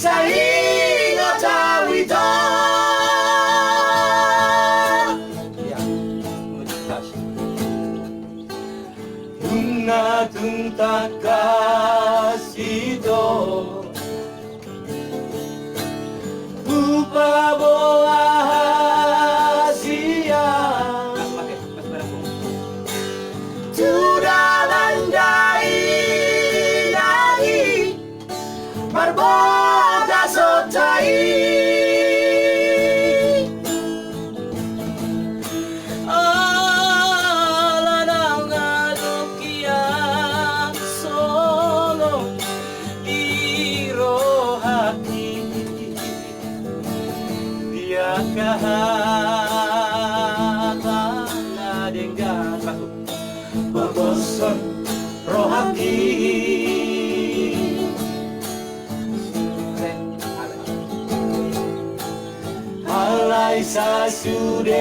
sa ingat-awita. Kung atong takas ito, upabuah siya. Tudalandai lagi marboga sotai. Alanang alukia solo irohaki dia kahata nadenggan masuk boboson rohaki. Alay sa sudenai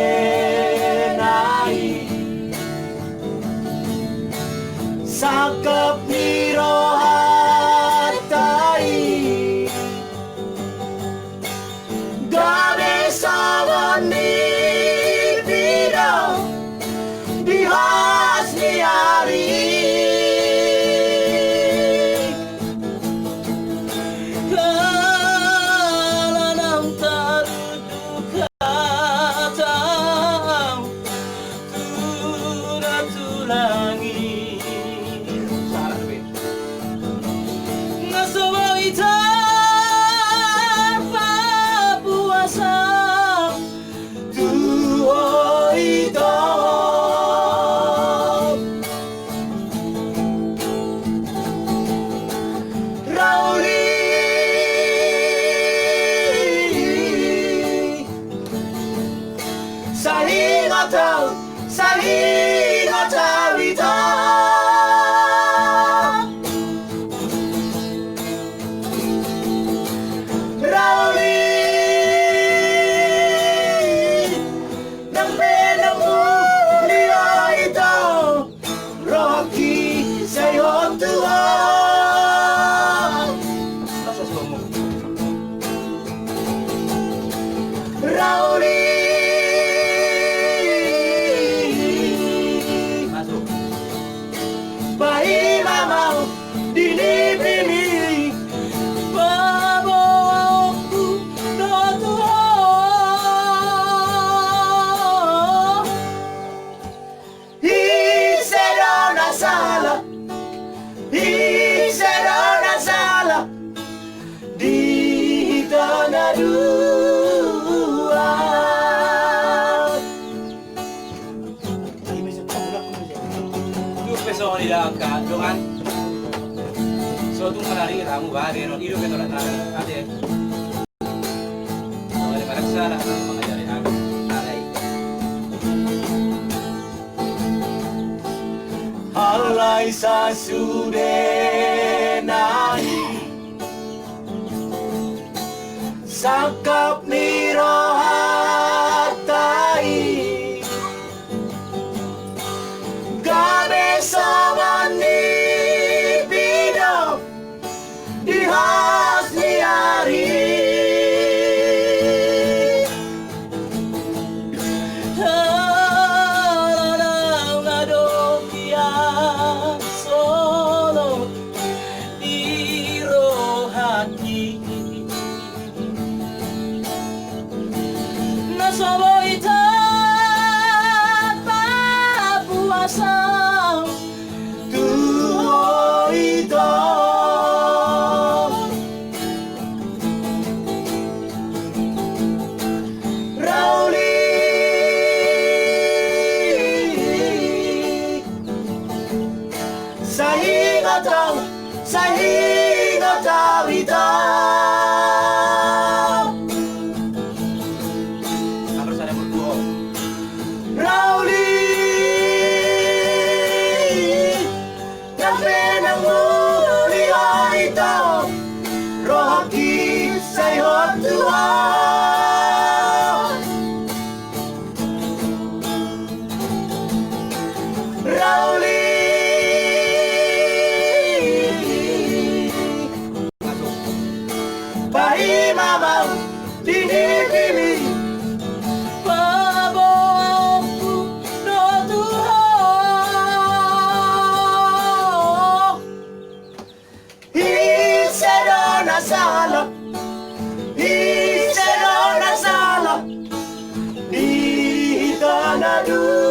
sakap ni rohatai. Gabe sawan ni pidau di hasni hari. Kalanang taruduka tau turatulangi. Ngasawa tanpa puasa tuho ito. Sa ingat-awita. Rauli ng penang mulia ito, Rocky sa'yo tuwa. Rauli bahi mamau dinipili babawaku doto. Isedona sala, isedona sala di tanah dua. Peso nila ka doan. So tung malari ramu bare no iru beto na ate. Wala para sala ang mga jari amin. Alay. Alay sa sudenai sakap ni rohatai. Gabe sawan ni pidau di hasni hari. Alanang adokia solo irohaki. Nasaboy tanpa puasa tuho ito. Rauli sa ingat-awita. Rauli ng penang mulia ito, Rohaki sa'yo tuwa. Rauli Aduh